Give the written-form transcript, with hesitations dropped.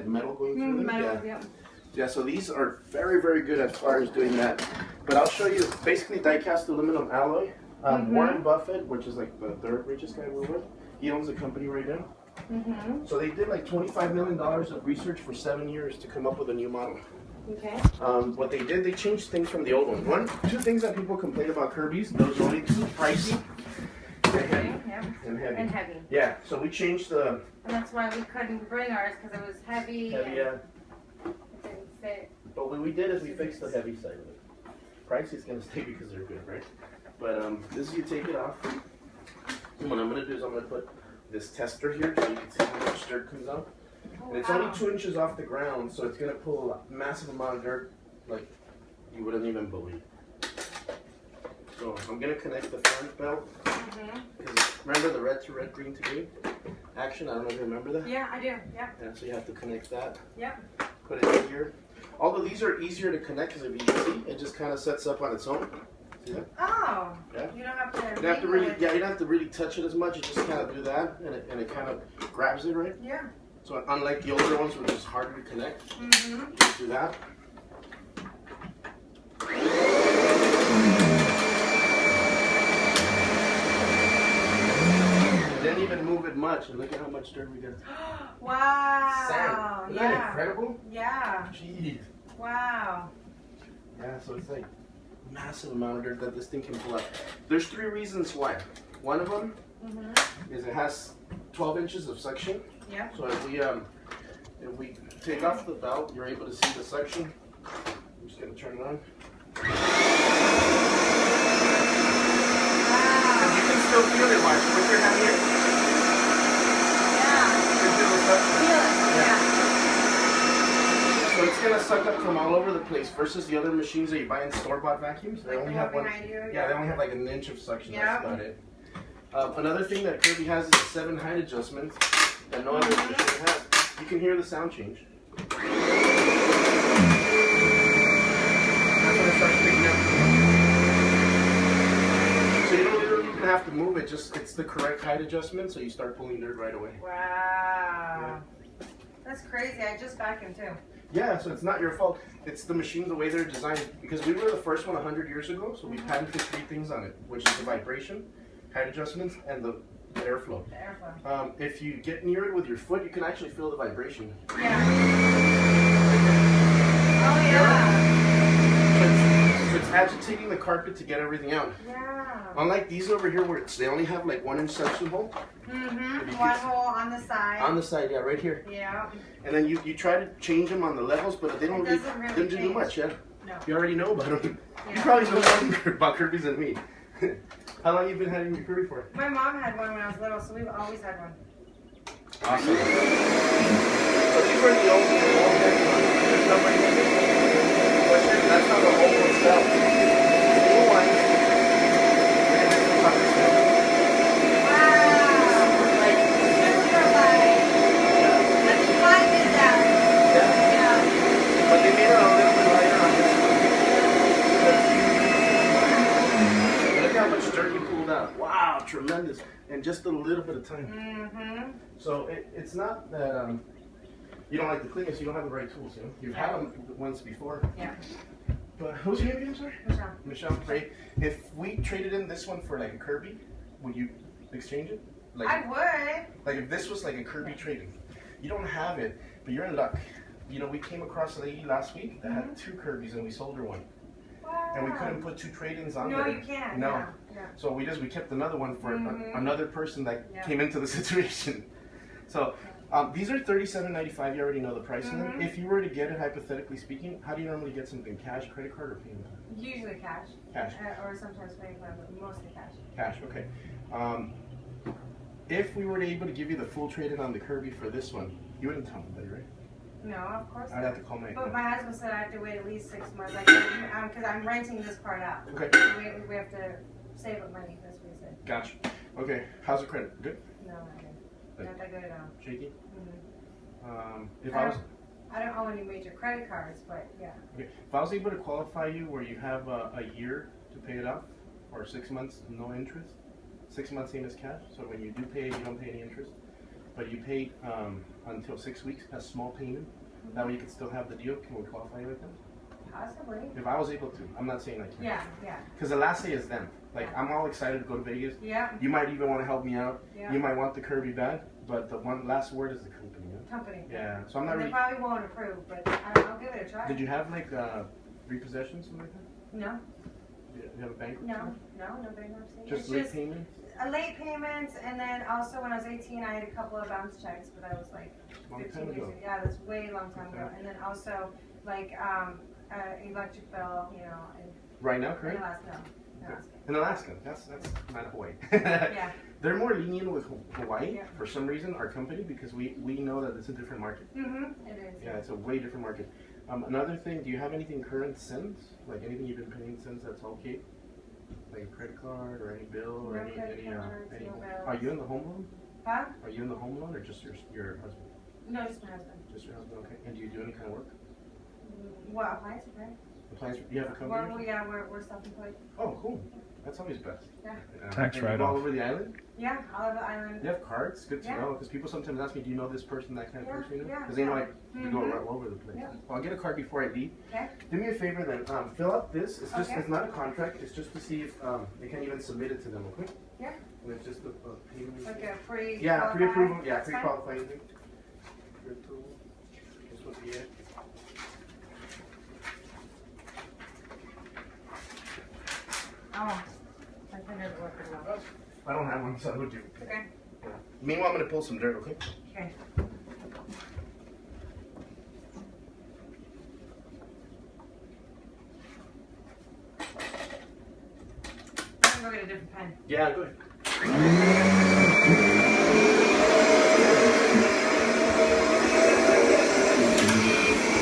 metal going through them. Metal, yeah. Yeah, so these are very, very good as far as doing that. But I'll show you basically die-cast aluminum alloy. Warren Buffett, which is like the third richest guy we're with, he owns a company right now. So they did like $25 million of research for 7 years to come up with a new model. Okay. What they did, they changed things from the old one. Two things that people complain about Kirby's, those are only two: pricey and heavy. Yeah, so we changed the... And that's why we couldn't bring ours, because it was heavy. Heavy, yeah. It didn't fit. But what we did is we fixed the heavy side of it. Price is going to stay because they're good, right? But this, you take it off. And what I'm going to do is I'm going to put this tester here so you can see how much dirt comes out. And it's only 2 inches off the ground, so it's going to pull a massive amount of dirt like you wouldn't even believe. So I'm going to connect the front belt. Because remember the red to red, green to green action? I don't know if you remember that. Yeah, I do. Yeah. Yeah, so you have to connect that. Yep. Put it here. Although these are easier to connect because if you see, it just kind of sets up on its own. See that? Oh. Yeah. You don't have to. You don't have to really, yeah, you don't have to really touch it as much. You just kind of do that, and it kind of grabs it, right? Yeah. So unlike the older ones, which is harder to connect, just do that. Didn't even move it much, and look at how much dirt we got. Wow. Sand. Isn't that incredible? Yeah. Jeez. Wow. Yeah, so it's like massive amount of dirt that this thing can pull up. There's 3 reasons why. One of them is it has 12 inches of suction. Yeah. So if we take off the belt, you're able to see the suction. I'm just gonna turn it on. And you can still feel it, watch. Put your hand here. Yeah. You can feel the suction. Feel it. Yeah. So it's gonna suck up from all over the place versus the other machines that you buy in store-bought vacuums. They only have one. Yeah, they only have like an inch of suction. That's about it. Another thing that Kirby has is 7 height adjustments that no other machine has. You can hear the sound change. That's when it starts picking up. So you don't literally even have to move it. Just it's the correct height adjustment, so you start pulling dirt right away. Wow. Yeah. That's crazy. I just vacuumed too. Yeah, so it's not your fault. It's the machine, the way they're designed. Because we were the first one 100 years ago, so we patented 3 things on it, which is the vibration, height adjustments, and the airflow. The airflow. If you get near it with your foot, you can actually feel the vibration. Yeah. Oh yeah. So it's agitating the carpet to get everything out. Yeah. Unlike these over here, where they only have like 1 inch suction hole. One hole on the side. On the side, yeah, right here. Yeah. And then you try to change them on the levels, but they don't really do much, yeah. No. You already know about them. Yeah. You probably know more about Kirby's than me. How long have you been having your Kirby for? My mom had one when I was little, so we've always had one. Awesome. So these were the old heavy ones. There's nobody that's how the old ones felt. The new ones, but they made it a little bit lighter on this one. Look how much dirt you pulled out. Wow, tremendous. In just a little bit of time. So it's not that you don't like the cleanest, you don't have the right tools, you know? You've had them once before. Yeah. But who's your name again, sorry? Michelle. Michelle, great. If we traded in this one for like a Kirby, would you exchange it? Like, I would. Like if this was like a Kirby trading. You don't have it, but you're in luck. You know, we came across a lady last week that had 2 Kirbys and we sold her one. Wow. And we couldn't put 2 trade-ins on there. No, you can't. No. Yeah. So we kept another one for another person that came into the situation. So these are $37.95. You already know the price of them. If you were to get it, hypothetically speaking, how do you normally get something? Cash, credit card, or payment? Usually cash. Cash. Or sometimes payment, but mostly cash. Cash, okay. If we were able to give you the full trade-in on the Kirby for this one, you wouldn't tell anybody, right? No, of course I'd not. have to call my... But my husband said I have to wait at least 6 months, because I'm renting this part out. Okay. We have to save up money, that's what he said. Gotcha. Okay, how's the credit? Good? No, not good. Not that good at all. Shaky? If I don't own any major credit cards, but yeah. Okay. If I was able to qualify you where you have a year to pay it off, or 6 months no interest, 6 months same as cash, so when you do pay it, you don't pay any interest. but you paid until 6 weeks, a small payment. That way you can still have the deal. Can we qualify with them? Possibly. If I was able to, I'm not saying I can. Yeah, yeah. Because the last say is them. Like, Yeah. I'm all excited to go to Vegas. Yeah. You might even want to help me out. Yeah. You might want the Kirby bad, but the one last word is the company. Yeah. Company. Yeah. So I'm not And they really. probably won't approve, but I'll give it a try. Did you have like repossessions, something like that? No. Did you have a bankruptcy? No bankruptcy. Just It's late payments? a late payment, and then also when I was 18, I had a couple of bounce checks, but that was like Long 15 time years ago. ago. Yeah, that's way long time ago. Okay. And then also like electric bill, you know, Right now, in correct? Alaska. In Alaska. That's not Hawaii. Yeah. They're more lenient with Hawaii Yeah. for some reason, our company, because we know that it's a different market. Mm-hmm. It is. Yeah, it's a way different market. Another thing, do you have anything current since? Like anything you've been paying since that's okay? Like a credit card or any bill or No any credit cards, no bills. Are you in the home loan? Huh? Are you in the home loan or just your husband? No, just my husband. Just your husband, okay. And do you do any kind of work? Well, appliances, right? Appliance, you have a company? We're self-employed. Oh, cool. That's always best. Yeah. Tax and you go write-off. all over the island? Yeah, all over the island. You have cards? Good to Yeah. know, because people sometimes ask me, do you know this person, that kind of Yeah, person, you know? yeah, Because they know yeah. you go all over the place. Yeah. Well, I'll get a card before I leave. Okay. Do me a favor then, fill out this. It's just, Okay. it's not a contract, it's just to see if they can even submit it to them, okay? Yeah. And it's just a payment. Like a pre. Yeah, pre-approval, yeah, That's fine. pre-qualifying thing. Pre-approval. This would be it. Oh, my fingers working well. I don't have one, so I would do. Okay. Meanwhile, I'm gonna pull some dirt, okay? Okay. I'm gonna go get a different pen. Yeah, go ahead.